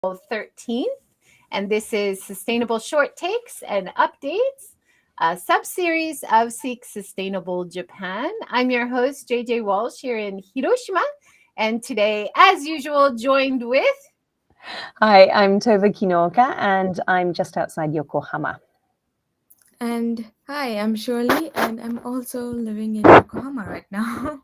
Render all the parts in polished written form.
13th, and this is Sustainable Short Takes and Updates, a sub-series of Seek Sustainable Japan. I'm your host, JJ Walsh, here in Hiroshima, and today, as usual, joined with... Hi, I'm Tova Kinoka, and I'm just outside Yokohama. And hi, I'm Shirley, and I'm also living in Yokohama right now.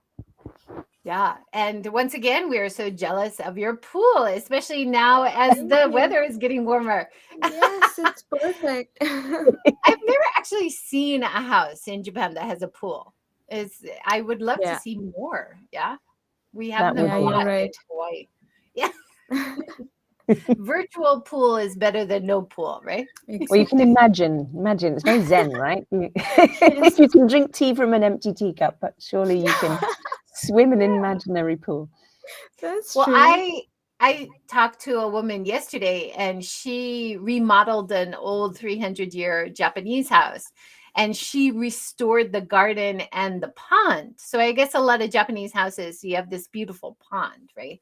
Yeah, and once again, we are so jealous of your pool, especially now as the weather is getting warmer. Yes, it's perfect. I've never actually seen a house in Japan that has a pool. I would love to see more. Yeah, we have them a lot in Hawaii. Yeah, virtual pool is better than no pool, right? Well, you can imagine. It's very zen, right? You can drink tea from an empty teacup, but surely you can swim in an imaginary pool. That's true. I talked to a woman yesterday, and she remodeled an old 300-year Japanese house, and she restored the garden and the pond. So I guess a lot of Japanese houses, you have this beautiful pond, right?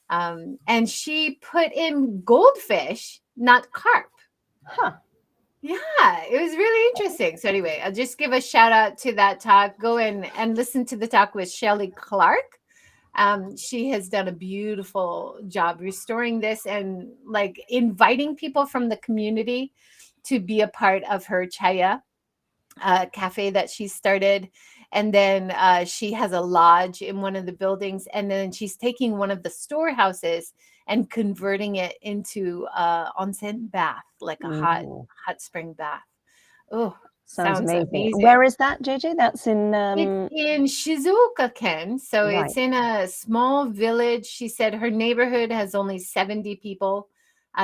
And she put in goldfish, not carp. Huh. Yeah, it was really interesting. So anyway, I'll just give a shout out to that talk. Go in and listen to the talk with Shelley Clark. She has done a beautiful job restoring this and like inviting people from the community to be a part of her chaya cafe that she started. And then she has a lodge in one of the buildings. And then she's taking one of the storehouses and converting it into onsen bath, like a hot spring bath. Oh, sounds amazing. Where is that, JJ? That's in it's in Shizuoka Ken. So it's in a small village. She said her neighborhood has only 70 people.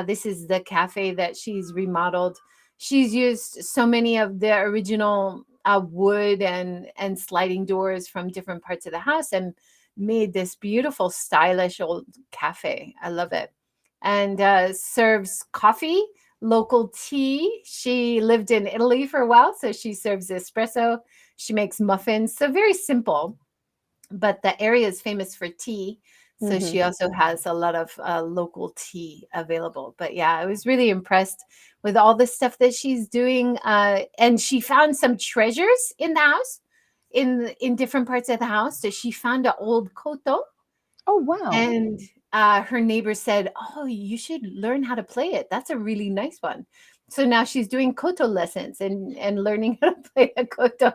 This is the cafe that she's remodeled. She's used so many of the original wood and sliding doors from different parts of the house and made this beautiful, stylish old cafe. I love it. And serves coffee, local tea. She lived in Italy for a while, so she serves espresso. She makes muffins. So very simple, but the area is famous for tea. So she also has a lot of local tea available. But yeah, I was really impressed with all the stuff that she's doing. And she found some treasures in the house, in different parts of the house. So she found an old koto. Oh, wow. And her neighbor said, oh, you should learn how to play it. That's a really nice one. So now she's doing koto lessons and learning how to play a koto.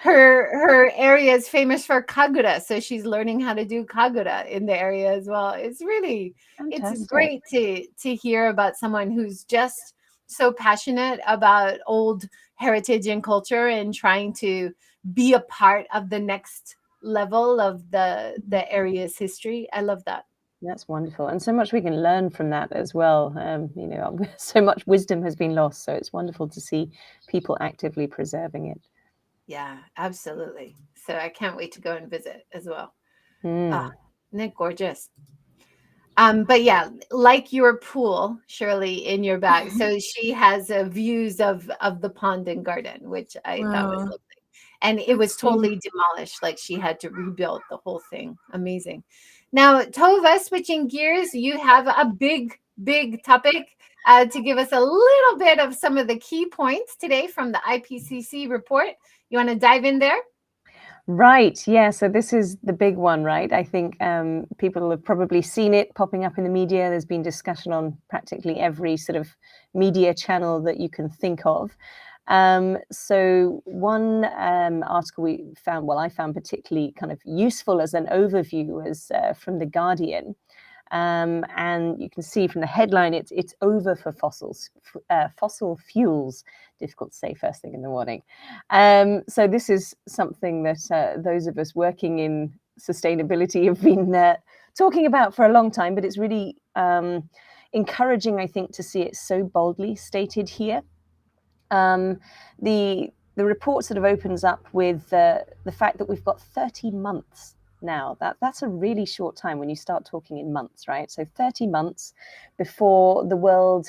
Her area is famous for kagura, so she's learning how to do kagura in the area as well. It's really It's great to hear about someone who's just so passionate about old heritage and culture and trying to be a part of the next level of the area's history. I love that. That's wonderful, and so much we can learn from that as well. So much wisdom has been lost, so it's wonderful to see people actively preserving it. Yeah, absolutely. So I can't wait to go and visit as well. Isn't it gorgeous? But yeah, like your pool, Shirley, in your bag. So she has views of the pond and garden, which I thought was lovely. And it was totally demolished. Like she had to rebuild the whole thing. Amazing. Now, Tova, switching gears, you have a big topic to give us a little bit of some of the key points today from the IPCC report. You want to dive in there? Right. Yeah. So this is the big one, right? I think people have probably seen it popping up in the media. There's been discussion on practically every sort of media channel that you can think of. So one article I found particularly kind of useful as an overview was from The Guardian. And you can see from the headline, it's over for fossil fuels. Difficult to say first thing in the morning. So this is something that those of us working in sustainability have been talking about for a long time, but it's really encouraging, I think, to see it so boldly stated here. The report sort of opens up with the fact that we've got 30 months now. That's a really short time when you start talking in months, right? So 30 months before the world,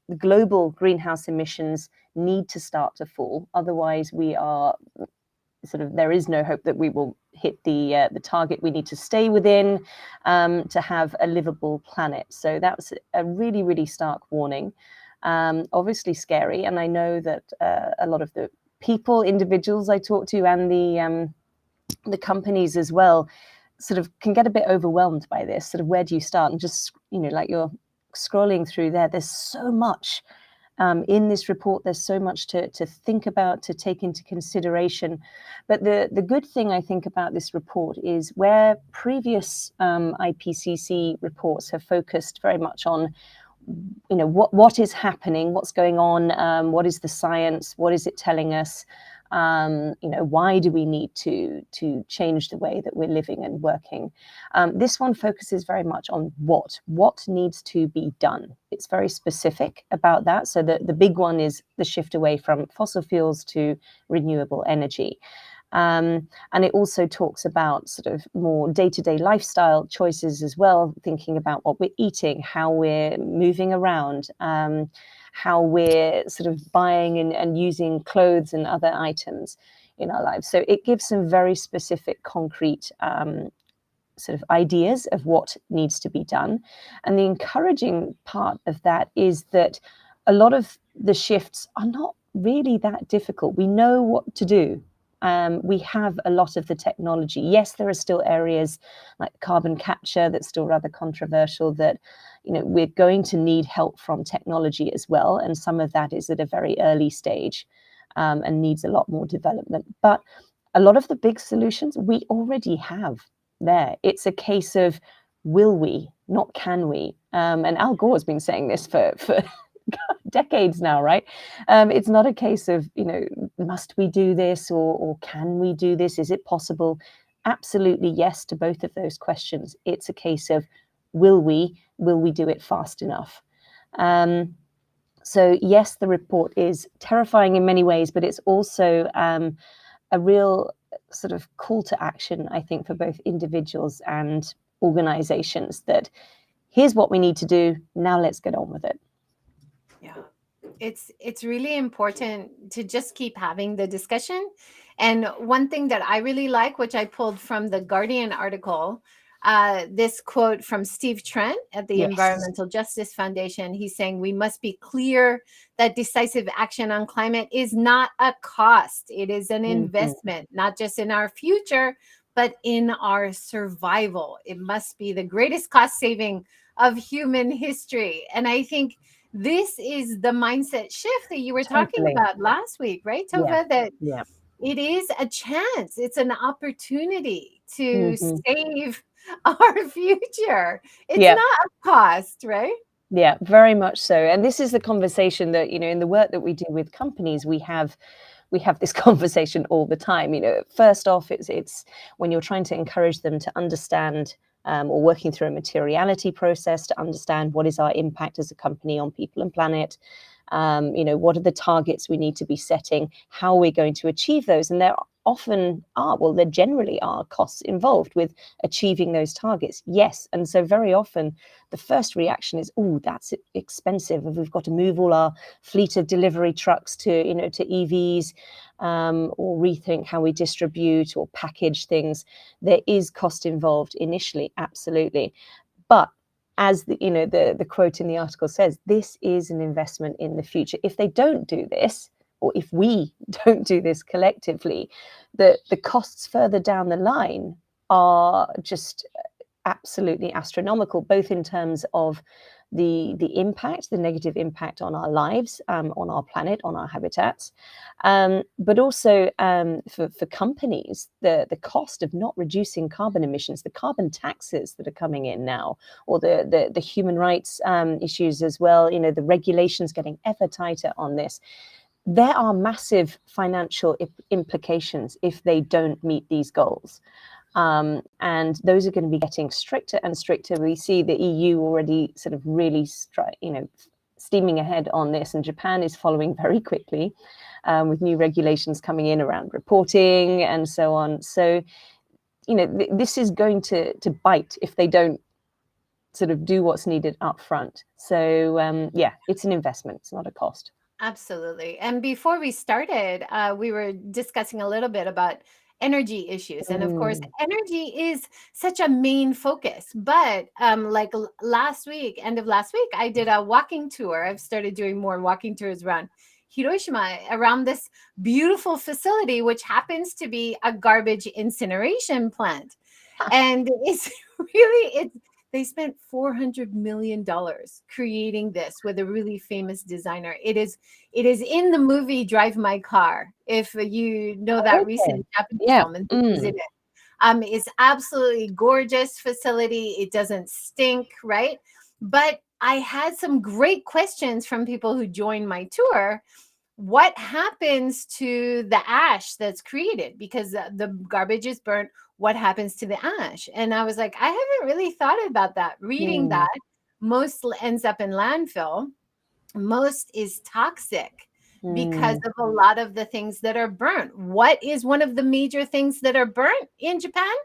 the global greenhouse emissions need to start to fall. Otherwise, we are there is no hope that we will hit the target we need to stay within to have a livable planet. So that was a really, really stark warning. Obviously scary, and I know that a lot of the individuals I talk to, and the companies as well, sort of can get a bit overwhelmed by this. Sort of, where do you start? And just, like you're scrolling through there's so much in this report. There's so much to think about, to take into consideration. But the good thing I think about this report is where previous IPCC reports have focused very much on, what is happening, what's going on, what is the science, what is it telling us, why do we need to change the way that we're living and working. This one focuses very much on what needs to be done. It's very specific about that. So the big one is the shift away from fossil fuels to renewable energy. And it also talks about sort of more day-to-day lifestyle choices as well, thinking about what we're eating, how we're moving around, how we're sort of buying and using clothes and other items in our lives. So it gives some very specific, concrete sort of ideas of what needs to be done. And the encouraging part of that is that a lot of the shifts are not really that difficult. We know what to do. We have a lot of the technology. Yes, there are still areas like carbon capture that's still rather controversial, that we're going to need help from technology as well. And some of that is at a very early stage and needs a lot more development. But a lot of the big solutions we already have there. It's a case of will we, not can we. And Al Gore has been saying this for decades now, right? It's not a case of, must we do this or can we do this? Is it possible? Absolutely yes to both of those questions. It's a case of will we do it fast enough? So yes, the report is terrifying in many ways, but it's also a real sort of call to action, I think, for both individuals and organizations, that here's what we need to do. Now let's get on with it. Yeah, it's really important to just keep having the discussion. And one thing that I really like, which I pulled from the Guardian article, this quote from Steve Trent at the Environmental Justice Foundation. He's saying we must be clear that decisive action on climate is not a cost. It is an investment, not just in our future, but in our survival. It must be the greatest cost saving of human history. And I think this is the mindset shift that you were talking about last week, right, Tova? That it is a chance. It's an opportunity to save our future. It's not a cost, right? Yeah, very much so. And this is the conversation that, in the work that we do with companies, we have this conversation all the time. First off, it's when you're trying to encourage them to understand or working through a materiality process to understand what is our impact as a company on people and planet. What are the targets we need to be setting? How are we going to achieve those? And there generally are costs involved with achieving those targets. Yes. And so very often the first reaction is, oh, that's expensive. We've got to move all our fleet of delivery trucks to EVs, or rethink how we distribute or package things. There is cost involved initially, absolutely. But as the quote in the article says, this is an investment in the future. If they don't do this, or if we don't do this collectively, the costs further down the line are just absolutely astronomical, both in terms of the impact, the negative impact on our lives, on our planet, on our habitats, but also for companies, the cost of not reducing carbon emissions, the carbon taxes that are coming in now, or the human rights issues as well, the regulations getting ever tighter on this. There are massive financial implications if they don't meet these goals. And those are going to be getting stricter and stricter. We see the EU already sort of really steaming ahead on this, and Japan is following very quickly with new regulations coming in around reporting and so on. So, this is going to bite if they don't sort of do what's needed up front. So, it's an investment. It's not a cost. Absolutely. And before we started, we were discussing a little bit about energy issues. And of course, energy is such a main focus. But like last week, end of last week, I did a walking tour. I've started doing more walking tours around Hiroshima, around this beautiful facility, which happens to be a garbage incineration plant. And it's really, they spent $400 million creating this with a really famous designer. It is in the movie Drive My Car. If you know that recent Japanese film, and this is it. It's absolutely gorgeous facility. It doesn't stink, right? But I had some great questions from people who joined my tour. What happens to the ash that's created? Because the garbage is burnt. What happens to the ash? And I was like, I haven't really thought about that. Reading that, most ends up in landfill. Most is toxic because of a lot of the things that are burnt. What is one of the major things that are burnt in Japan?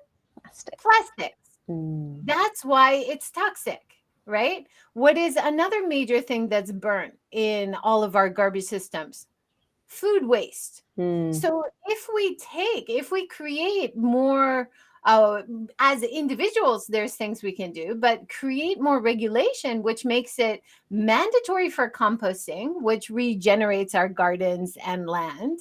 Plastics. That's why it's toxic, right? What is another major thing that's burnt in all of our garbage systems? Food waste. So if we create more, as individuals, there's things we can do, but create more regulation, which makes it mandatory for composting, which regenerates our gardens and land.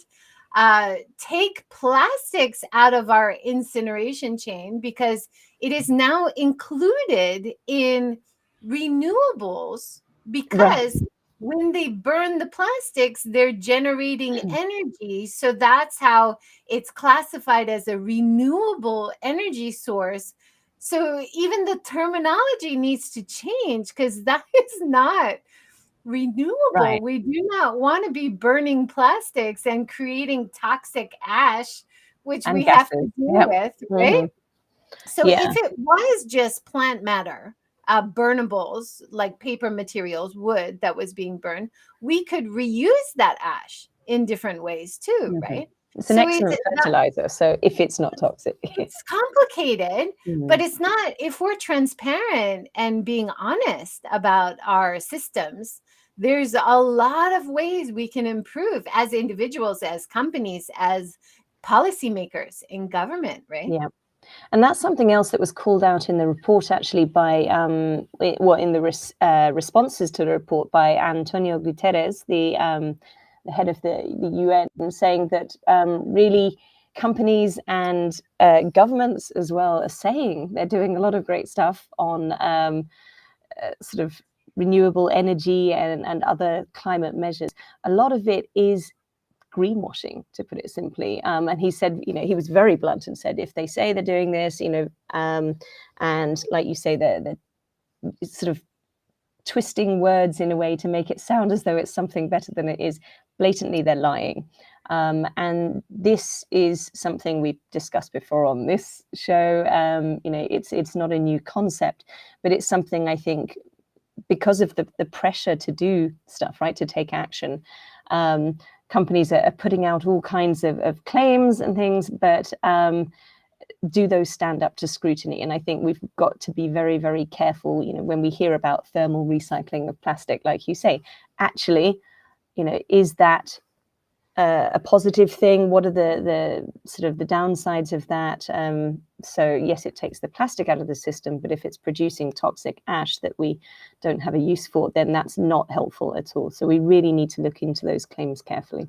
Take plastics out of our incineration chain, because it is now included in renewables, because when they burn the plastics, they're generating energy. So that's how it's classified as a renewable energy source. So even the terminology needs to change, because that is not renewable. We do not want to be burning plastics and creating toxic ash, which we have to deal with, right? So if it was just plant matter, burnables like paper materials, wood that was being burned, we could reuse that ash in different ways too, right? It's an excellent fertilizer. So if it's not toxic, it's complicated, but it's not. If we're transparent and being honest about our systems, there's a lot of ways we can improve as individuals, as companies, as policymakers in government, right? Yeah. And that's something else that was called out in the report, actually, by in the responses to the report by Antonio Guterres, the head of the UN, saying that really companies and governments as well are saying they're doing a lot of great stuff on sort of renewable energy and other climate measures. A lot of it is greenwashing, to put it simply. And he said, he was very blunt and said, if they say they're doing this, and like you say, they're sort of twisting words in a way to make it sound as though it's something better than it is, blatantly they're lying. And this is something we've discussed before on this show. It's not a new concept, but it's something I think, because of the pressure to do stuff, right, to take action, companies are putting out all kinds of claims and things, but do those stand up to scrutiny? And I think we've got to be very, very careful, when we hear about thermal recycling of plastic, like you say, actually, is that a positive thing? What are the sort of the downsides of that? So yes, it takes the plastic out of the system, but if it's producing toxic ash that we don't have a use for, then that's not helpful at all. So we really need to look into those claims carefully.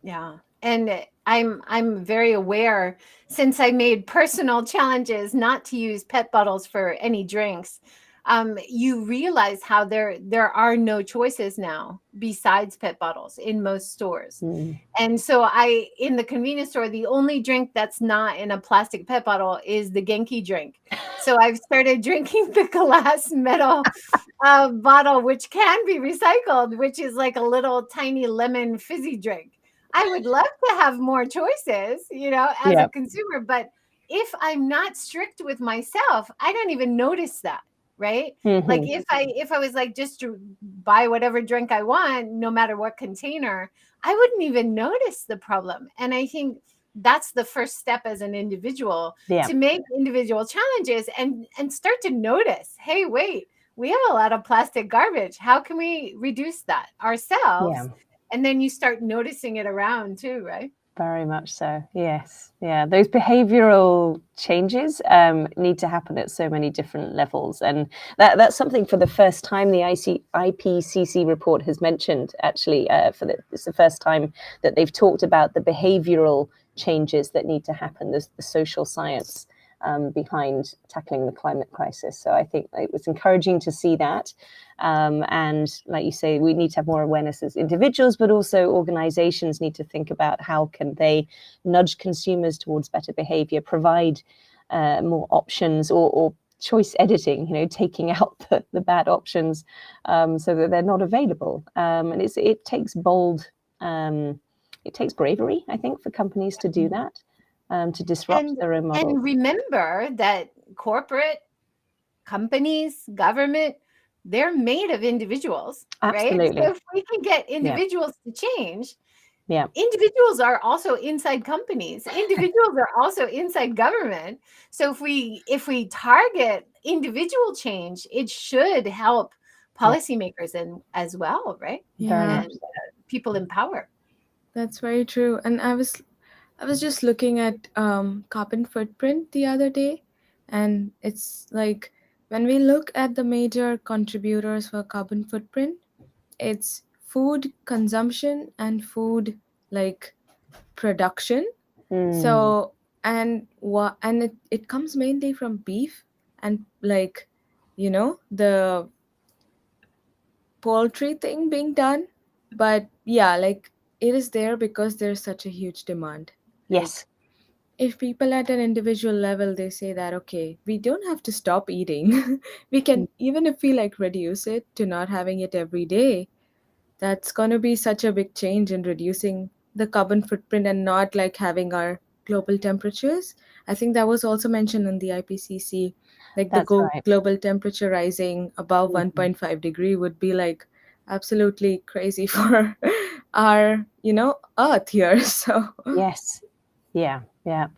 Yeah. And I'm very aware, since I made personal challenges not to use PET bottles for any drinks. You realize how there are no choices now besides PET bottles in most stores. And so in the convenience store, the only drink that's not in a plastic PET bottle is the Genki drink. So I've started drinking the glass metal bottle, which can be recycled, which is like a little tiny lemon fizzy drink. I would love to have more choices, as a consumer, but if I'm not strict with myself, I don't even notice that. Right? Like if I was like, just to buy whatever drink I want, no matter what container, I wouldn't even notice the problem. And I think that's the first step as an individual, to make individual challenges and start to notice, hey, wait, we have a lot of plastic garbage. How can we reduce that ourselves? And then you start noticing it around too, right? Very much so. Yes. Yeah. Those behavioral changes need to happen at so many different levels. And that's something for the first time the IPCC report has mentioned, actually. It's the first time that they've talked about the behavioral changes that need to happen, the social science behind tackling the climate crisis. So I think it was encouraging to see that. And like you say, we need to have more awareness as individuals, but also organizations need to think about how can they nudge consumers towards better behavior, provide more options or choice editing, taking out the bad options so that they're not available. And it takes it takes bravery, I think, for companies to do that. To disrupt their own model. And remember that corporate companies, government, they're made of individuals, Absolutely. right? So if we can get individuals to change, yeah, individuals are also inside companies. Individuals are also inside government. So if we target individual change, it should help policymakers as well, right? Yeah, And people in power. that's very true. And I was just looking at carbon footprint the other day, and it's like when we look at the major contributors for carbon footprint, it's food consumption and food like production. So and it comes mainly from beef and like the poultry thing being done. But yeah, like it is there because there's such a huge demand. Yes. If people at an individual level they say that okay, we don't have to stop eating, we can, even if we like reduce it to not having it every day, that's going to be such a big change in reducing the carbon footprint and not like having our global temperatures. I think that was also mentioned in the IPCC, like the That's right. global temperature rising above 1.5 degree would be like absolutely crazy for our earth here. So yes. Yeah,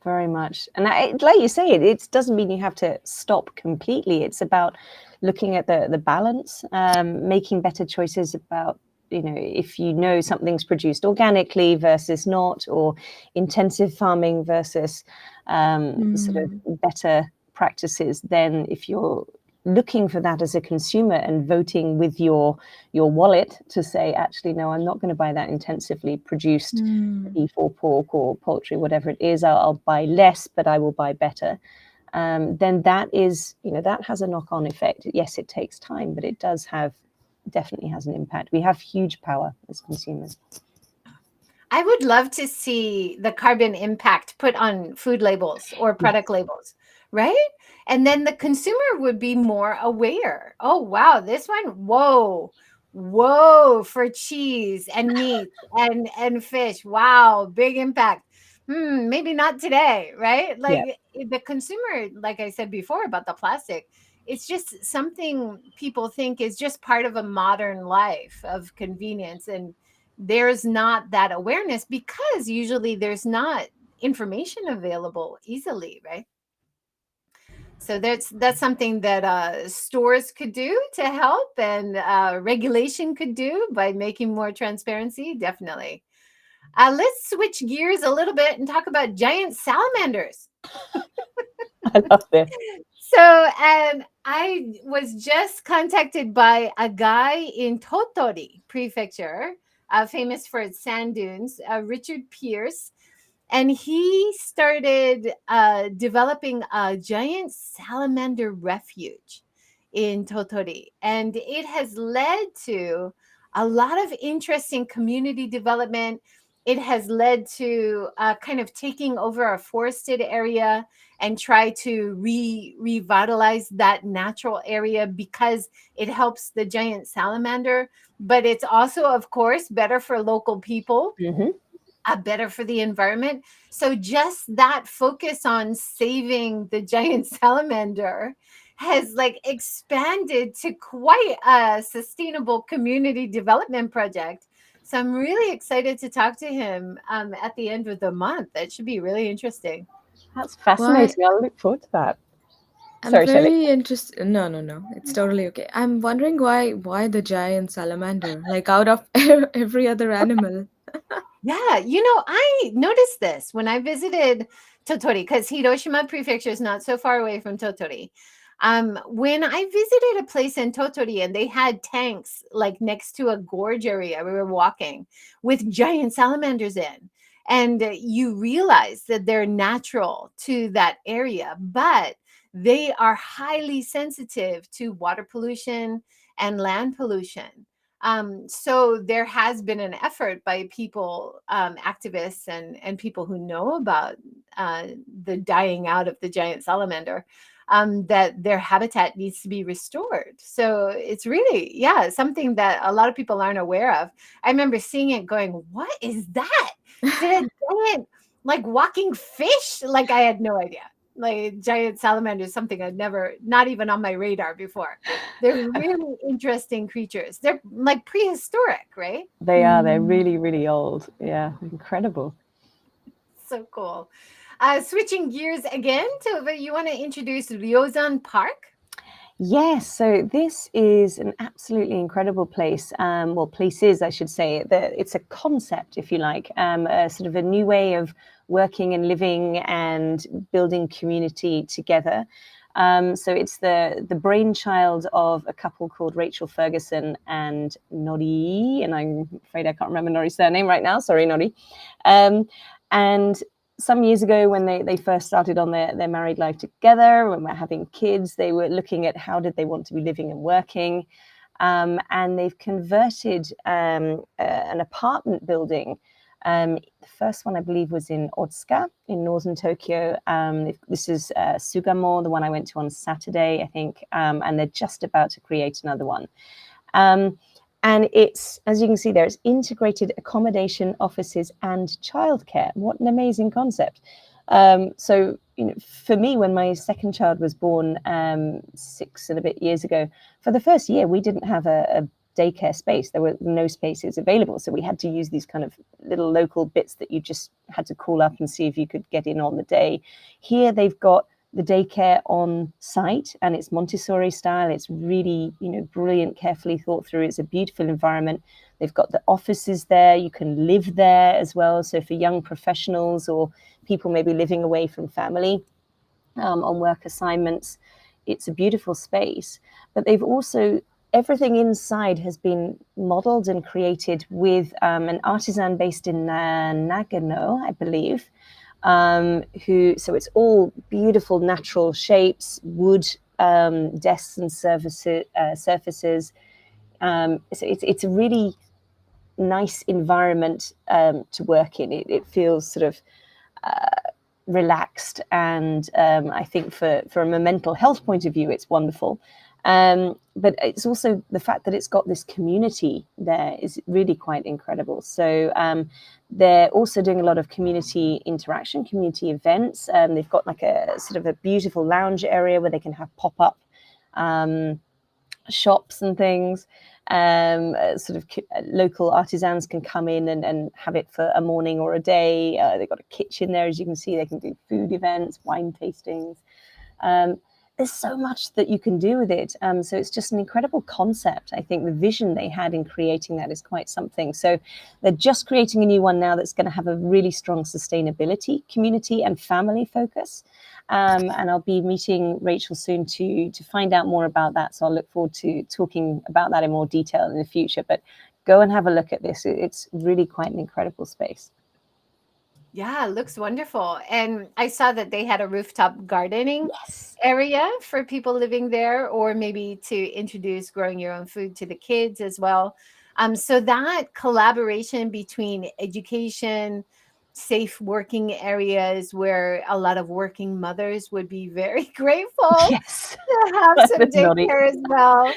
very much. And like you say, it doesn't mean you have to stop completely. It's about looking at the balance, making better choices about, if something's produced organically versus not, or intensive farming versus sort of better practices. Then if you're looking for that as a consumer and voting with your wallet to say, actually, no, I'm not going to buy that intensively produced beef or pork or poultry, whatever it is, I'll buy less, but I will buy better. Then that is, that has a knock-on effect. Yes, it takes time, but it definitely has an impact. We have huge power as consumers. I would love to see the carbon impact put on food labels or product labels, right? And then the consumer would be more aware. Oh, wow, this one, whoa, for cheese and meat and fish. Wow, big impact. Maybe not today, right? Like the consumer, like I said before about the plastic, it's just something people think is just part of a modern life of convenience, and there's not that awareness because usually there's not information available easily, right? So that's something that stores could do to help, and regulation could do by making more transparency. Definitely. Let's switch gears a little bit and talk about giant salamanders. I love this. So, and I was just contacted by a guy in Tottori Prefecture, famous for its sand dunes, Richard Pierce. And he started developing a giant salamander refuge in Tottori. And it has led to a lot of interesting community development. It has led to kind of taking over a forested area and try to revitalize that natural area because it helps the giant salamander. But it's also, of course, better for local people. Better for the environment. So just that focus on saving the giant salamander has like expanded to quite a sustainable community development project. So I'm really excited to talk to him at the end of the month. That should be really interesting. That's fascinating. I'll look forward to that. I'm very interested. No. It's totally okay. I'm wondering why the giant salamander, like out of every other animal. Yeah, I noticed this when I visited Totori, because Hiroshima Prefecture is not so far away from Totori. When I visited a place in Totori and they had tanks like next to a gorge area we were walking with giant salamanders in, and you realize that they're natural to that area, but they are highly sensitive to water pollution and land pollution. So there has been an effort by people, activists and people who know about the dying out of the giant salamander, that their habitat needs to be restored. So it's really, yeah, something that a lot of people aren't aware of. I remember seeing it going, what is that? Did a giant, like walking fish? Like I had no idea. Like giant salamander is something I'd never, not even on my radar before. They're really interesting creatures. They're like prehistoric, right? They are. They're really, really old. Yeah, incredible. So cool. Switching gears again, Tova, you want to introduce Ryozan Park? Yes, so this is an absolutely incredible place. Well, places, I should say. It's a concept, if you like, a sort of a new way of working and living and building community together. So it's the brainchild of a couple called Rachel Ferguson and Nori, and I'm afraid I can't remember Nori's surname right now. Sorry, Nori. And some years ago, when they first started on their married life together, when we're having kids, they were looking at how did they want to be living and working. And they've converted an apartment building. The first one, I believe, was in Otsuka in northern Tokyo. This is Sugamo, the one I went to on Saturday, I think. And they're just about to create another one. And it's, as you can see there, it's integrated accommodation, offices, and childcare. What an amazing concept. So, for me, when my second child was born 6 and a bit years ago, for the first year, we didn't have a daycare space. There were no spaces available. So we had to use these kind of little local bits that you just had to call up and see if you could get in on the day. Here, they've got the daycare on site, and it's Montessori style. It's really, brilliant, carefully thought through. It's a beautiful environment. They've got the offices there. You can live there as well. So for young professionals or people maybe living away from family on work assignments, it's a beautiful space. But they've also, everything inside has been modeled and created with an artisan based in Nagano, I believe. So it's all beautiful natural shapes, wood desks and surfaces. So it's a really nice environment to work in. It feels sort of relaxed, and I think for a mental health point of view, it's wonderful. But it's also the fact that it's got this community there is really quite incredible. So they're also doing a lot of community interaction, community events. They've got like a sort of a beautiful lounge area where they can have pop-up shops and things. Local artisans can come in and have it for a morning or a day. They've got a kitchen there, as you can see. They can do food events, wine tastings. There's so much that you can do with it. So it's just an incredible concept. I think the vision they had in creating that is quite something. So they're just creating a new one now that's going to have a really strong sustainability, community and family focus. And I'll be meeting Rachel soon to find out more about that. So I'll look forward to talking about that in more detail in the future. But go and have a look at this. It's really quite an incredible space. Yeah, it looks wonderful. And I saw that they had a rooftop gardening area for people living there, or maybe to introduce growing your own food to the kids as well. So that collaboration between education, safe working areas where a lot of working mothers would be very grateful to have some daycare as well.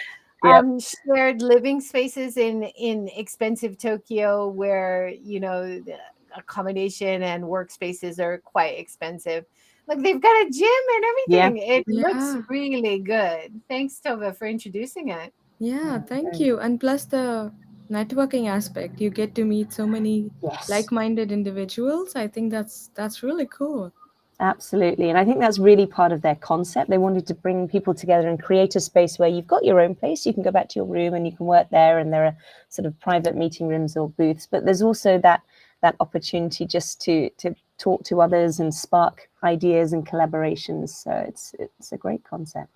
Shared living spaces in expensive Tokyo where, the accommodation and workspaces are quite expensive. Like they've got a gym and everything. It looks really good. Thanks, Tova, for introducing it. Yeah, thank you. And plus the networking aspect, you get to meet so many like-minded individuals. I think that's really cool. Absolutely. And I think that's really part of their concept. They wanted to bring people together and create a space where you've got your own place. You can go back to your room and you can work there, and there are sort of private meeting rooms or booths. But there's also that that opportunity just to talk to others and spark ideas and collaborations. So it's a great concept.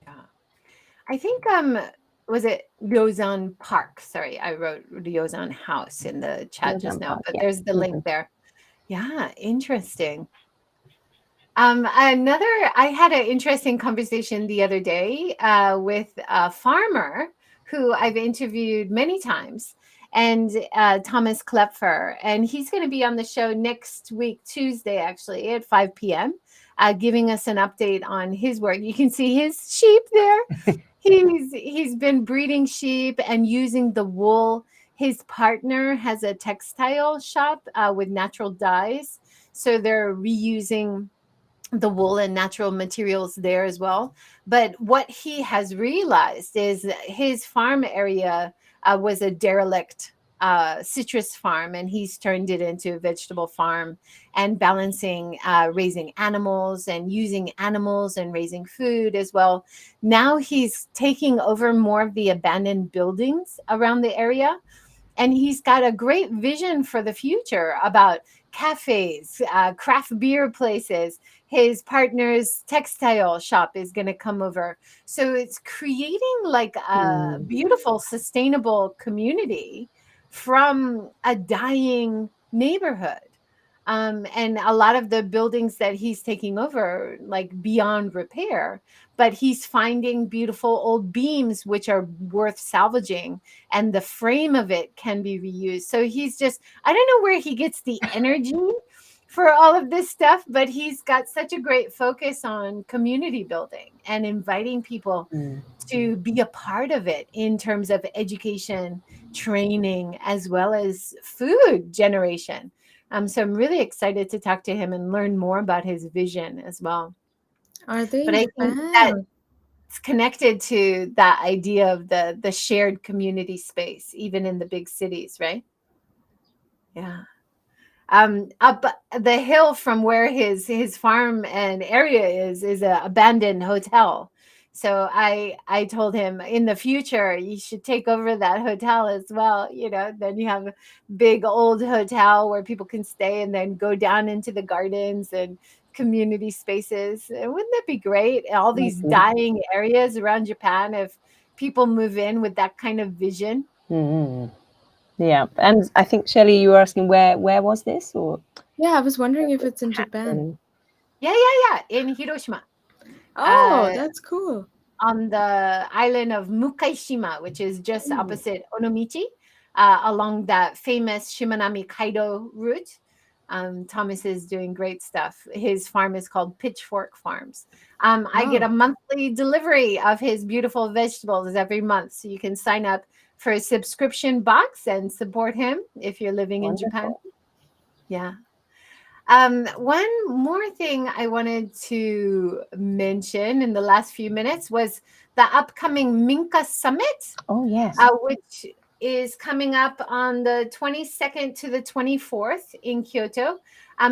Yeah, I think was it Ryozan Park? Sorry, I wrote Ryozan House in the chat just now, but there's the link there. Yeah, interesting. I had an interesting conversation the other day with a farmer who I've interviewed many times, and Thomas Klepper, and he's going to be on the show next week, Tuesday, actually, at 5 p.m., giving us an update on his work. You can see his sheep there. He's been breeding sheep and using the wool. His partner has a textile shop with natural dyes, so they're reusing the wool and natural materials there as well. But what he has realized is that his farm area was a derelict citrus farm, and he's turned it into a vegetable farm and balancing raising animals and using animals and raising food as well. Now he's taking over more of the abandoned buildings around the area, and he's got a great vision for the future about cafes, craft beer places. His partner's textile shop is going to come over. So it's creating like a beautiful, sustainable community from a dying neighborhood. And a lot of the buildings that he's taking over, like beyond repair, but he's finding beautiful old beams, which are worth salvaging, and the frame of it can be reused. So he's just, I don't know where he gets the energy for all of this stuff, but he's got such a great focus on community building and inviting people to be a part of it in terms of education, training, as well as food generation. So I'm really excited to talk to him and learn more about his vision as well. Are they But in I Japan? think that it's connected to that idea of the shared community space, even in the big cities, right? Yeah. Up the hill from where his farm and area is an abandoned hotel. So I told him in the future you should take over that hotel as well. You know, then you have a big old hotel where people can stay and then go down into the gardens and community spaces. Wouldn't that be great? All these dying areas around Japan, if people move in with that kind of vision. Yeah, and I think Shelley, you were asking where was this, or Yeah, I was wondering if it's in Japan. Yeah, in Hiroshima. Oh, that's cool. On the island of Mukaishima, which is just opposite Onomichi, along that famous Shimanami Kaido route. Thomas is doing great stuff. His farm is called Pitchfork Farms. I get a monthly delivery of his beautiful vegetables every month. So you can sign up for a subscription box and support him if you're living in Japan. Yeah. One more thing I wanted to mention in the last few minutes was the upcoming Minka Summit. Oh, yes. Which is coming up on the 22nd to the 24th in Kyoto.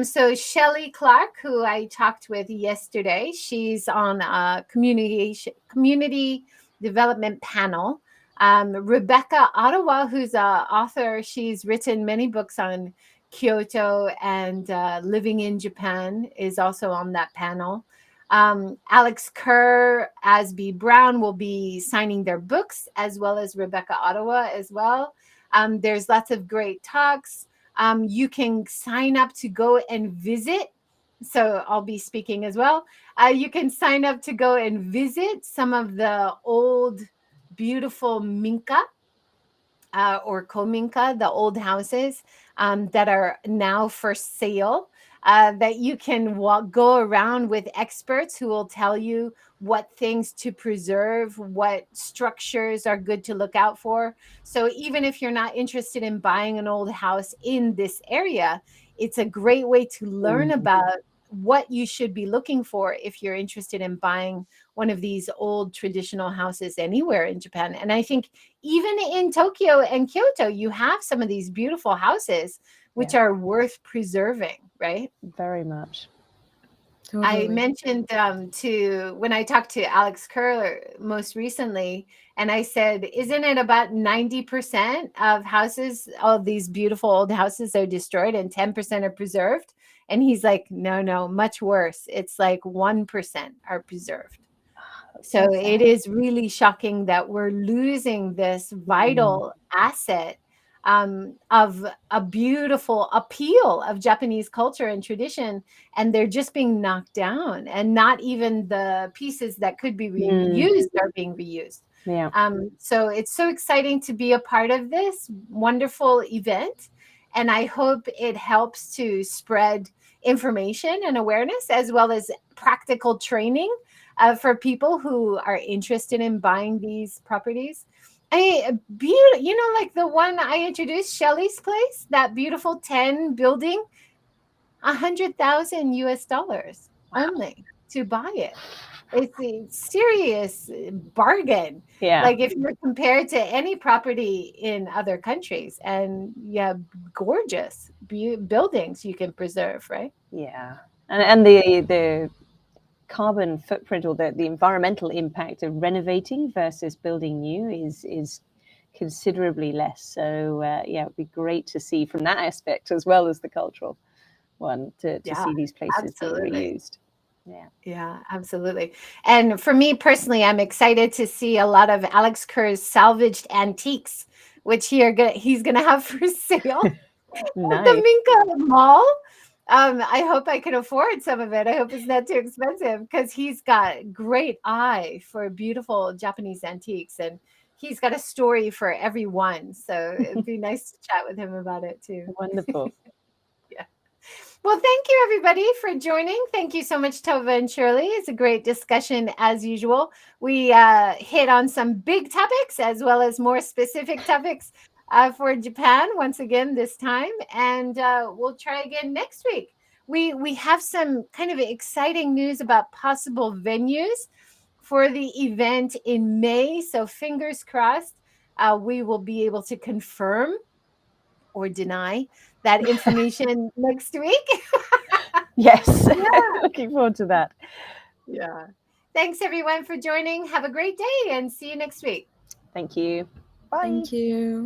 So Shelley Clark, who I talked with yesterday, she's on a community development panel. Rebecca Ottawa, who's an author, she's written many books on Kyoto and living in Japan, is also on that panel. Alex Kerr, Asby Brown will be signing their books, as well as Rebecca Ottawa as well. There's lots of great talks. You can sign up to go and visit. So I'll be speaking as well. You can sign up to go and visit some of the old, beautiful Minka or kominka, the old houses that are now for sale, that you can go around with experts who will tell you what things to preserve, what structures are good to look out for. So even if you're not interested in buying an old house in this area, it's a great way to learn about what you should be looking for if you're interested in buying one of these old traditional houses anywhere in Japan. And I think even in Tokyo and Kyoto, you have some of these beautiful houses which are worth preserving, right? Very much. I Totally. mentioned when I talked to Alex Kerr most recently, and I said, isn't it about 90% of houses, all these beautiful old houses are destroyed and 10% are preserved? And he's like, no, much worse. It's like 1% are preserved. So it is really shocking that we're losing this vital asset of a beautiful appeal of Japanese culture and tradition, and they're just being knocked down, and not even the pieces that could be reused are being reused. Yeah. So it's so exciting to be a part of this wonderful event, and I hope it helps to spread information and awareness, as well as practical training for people who are interested in buying these properties. Like the one I introduced, Shelley's place, that beautiful 10 building, $100,000 US only to buy it. It's a serious bargain. Yeah. Like if you're compared to any property in other countries, and gorgeous buildings you can preserve, right? Yeah. And the carbon footprint, or the environmental impact of renovating versus building new is considerably less. So it'd be great to see from that aspect, as well as the cultural one, to see these places being reused. Yeah, absolutely. And for me personally, I'm excited to see a lot of Alex Kerr's salvaged antiques, which he's gonna have for sale at the Minka Mall. I hope I can afford some of it. I hope it's not too expensive, because he's got great eye for beautiful Japanese antiques, and he's got a story for everyone. So it'd be nice to chat with him about it too. Wonderful. Yeah. Well, thank you everybody for joining. Thank you so much, Tova and Shirley. It's a great discussion as usual. We hit on some big topics as well as more specific topics for Japan once again this time, and we'll try again next week. We have some kind of exciting news about possible venues for the event in May, so fingers crossed we will be able to confirm or deny that information next week. Yes. Looking forward to that. Yeah. Thanks everyone for joining. Have a great day and see you next week. Thank you. Bye. Thank you.